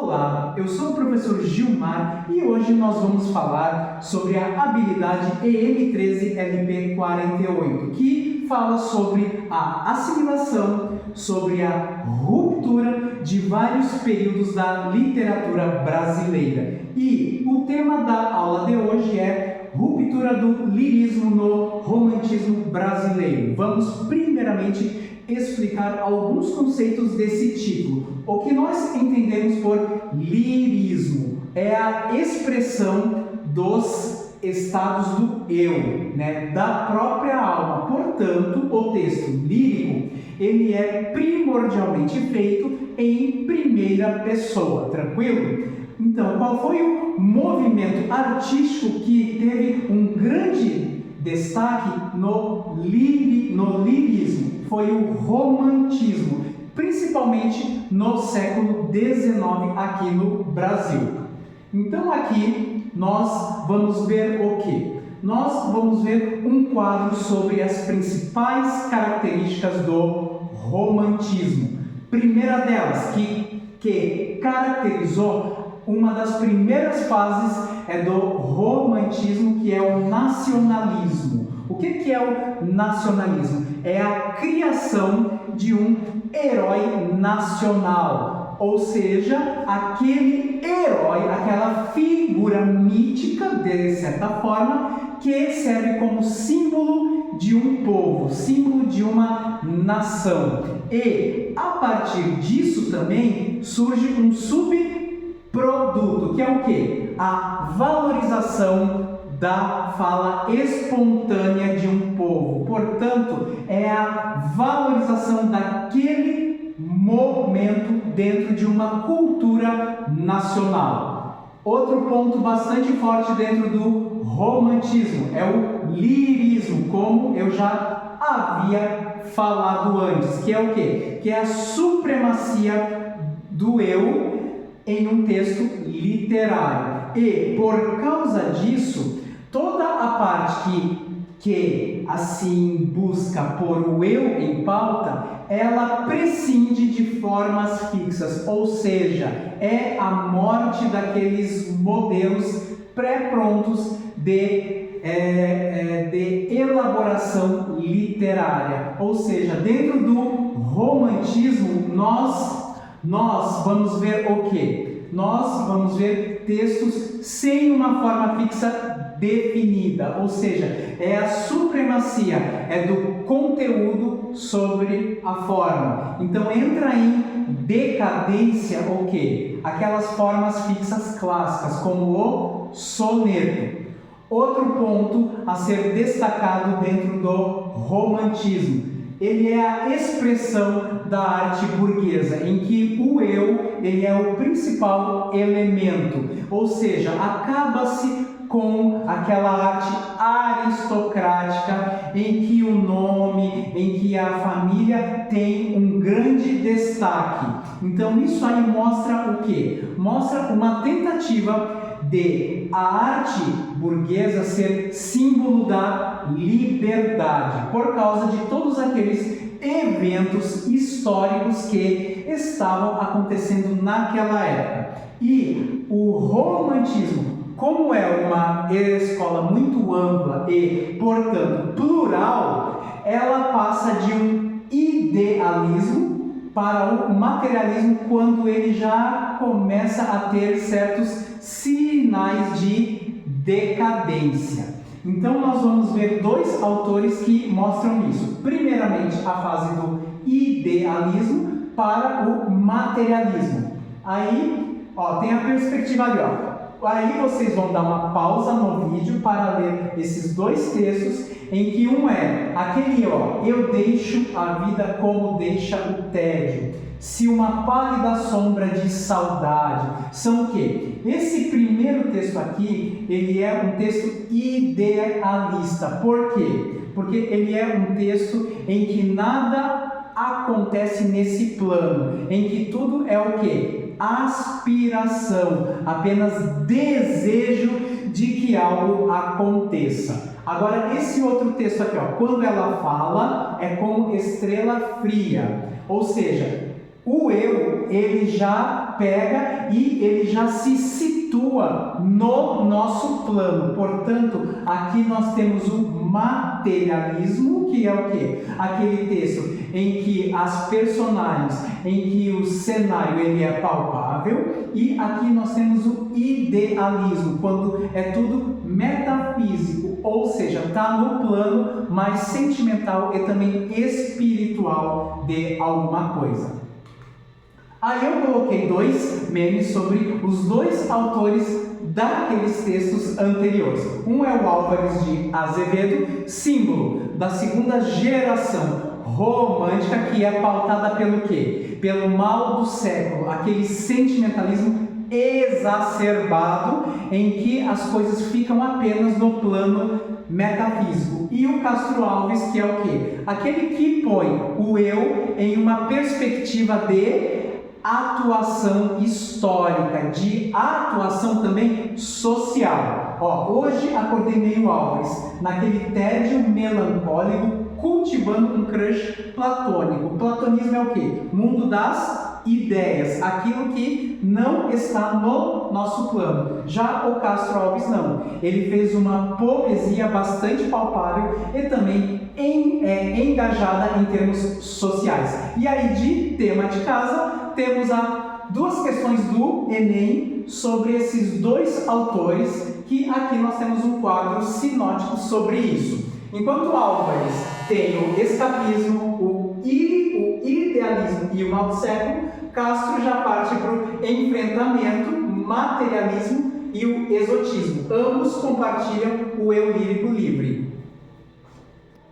Olá, eu sou o professor Gilmar e hoje nós vamos falar sobre a habilidade EM13LP48, que fala sobre a assimilação, sobre a ruptura de vários períodos da literatura brasileira. E o tema da aula de hoje é ruptura do lirismo no romantismo brasileiro. Vamos primeiramente explicar alguns conceitos desse título. O que nós entendemos por lirismo é a expressão dos estados do eu, da própria alma. Portanto, o texto lírico ele é primordialmente feito em primeira pessoa, tranquilo? Então, qual foi o movimento artístico que teve um grande destaque no lirismo? Foi o romantismo, principalmente no século XIX aqui no Brasil. Então aqui nós vamos ver o quê? Nós vamos ver um quadro sobre as principais características do romantismo. Primeira delas, que caracterizou uma das primeiras fases do romantismo, que é o nacionalismo. O que é o nacionalismo? É a criação de um herói nacional, ou seja, aquele herói, aquela figura mítica, de certa forma, que serve como símbolo de um povo, símbolo de uma nação. E, a partir disso também, surge um subproduto, que é o quê? A valorização da fala espontânea de um povo. Portanto, é a valorização daquele momento dentro de uma cultura nacional. Outro ponto bastante forte dentro do romantismo é o lirismo, como eu já havia falado antes, que é o quê? Que é a supremacia do eu em um texto literário. E, por causa disso, toda a parte que assim busca pôr o eu em pauta, ela prescinde de formas fixas, ou seja, é a morte daqueles modelos pré-prontos de elaboração literária. Ou seja, dentro do romantismo, nós vamos ver o quê? Nós vamos ver textos sem uma forma fixa definida, ou seja, é a supremacia, é do conteúdo sobre a forma. Então entra em decadência o quê? Aquelas formas fixas clássicas, como o soneto. Outro ponto a ser destacado dentro do romantismo, ele é a expressão da arte burguesa, em que o eu ele é o principal elemento, ou seja, acaba-se com aquela arte aristocrática em que o nome, em que a família tem um grande destaque. Então isso aí mostra o quê? Mostra uma tentativa de a arte burguesa ser símbolo da liberdade, por causa de todos aqueles eventos históricos que estavam acontecendo naquela época. E o romantismo, como é uma escola muito ampla e, portanto, plural, ela passa de um idealismo para o materialismo quando ele já começa a ter certos sinais de decadência. Então nós vamos ver dois autores que mostram isso. Primeiramente, a fase do idealismo para o materialismo. Aí, tem a perspectiva ali, Aí vocês vão dar uma pausa no vídeo para ler esses dois textos, em que um é aquele, eu deixo a vida como deixa o tédio, se uma pálida sombra de saudade. São o quê? Esse primeiro texto aqui, ele é um texto idealista. Por quê? Porque ele é um texto em que nada acontece nesse plano, em que tudo é o quê? Aspiração, apenas desejo de que algo aconteça. Agora, esse outro texto aqui, quando ela fala, é como estrela fria, ou seja, o eu, ele já pega e ele já se situa no nosso plano. Portanto, aqui nós temos o materialismo, que é o quê? Aquele texto em que as personagens, em que o cenário ele é palpável, e aqui nós temos o idealismo, quando é tudo metafísico, ou seja, está no plano mais sentimental e também espiritual de alguma coisa. Aí eu coloquei 2 memes sobre os 2 autores daqueles textos anteriores. Um é o Álvares de Azevedo, símbolo da segunda geração romântica, que é pautada pelo quê? Pelo mal do século, aquele sentimentalismo exacerbado em que as coisas ficam apenas no plano metafísico. E o Castro Alves, que é o quê? Aquele que põe o eu em uma perspectiva de atuação histórica, de atuação também social. Hoje acordei meio Álvares, naquele tédio melancólico, cultivando um crush platônico. O platonismo é o quê? Mundo das ideias, aquilo que não está no nosso plano. Já o Castro Alves não. Ele fez uma poesia bastante palpável e também engajada em termos sociais. E aí, de tema de casa, temos 2 questões do Enem sobre esses 2 autores, que aqui nós temos um quadro sinótico sobre isso. Enquanto Álvares tem o escapismo, o idealismo e o mal do século, Castro já parte para o enfrentamento, materialismo e o exotismo. Ambos compartilham o eu lírico livre.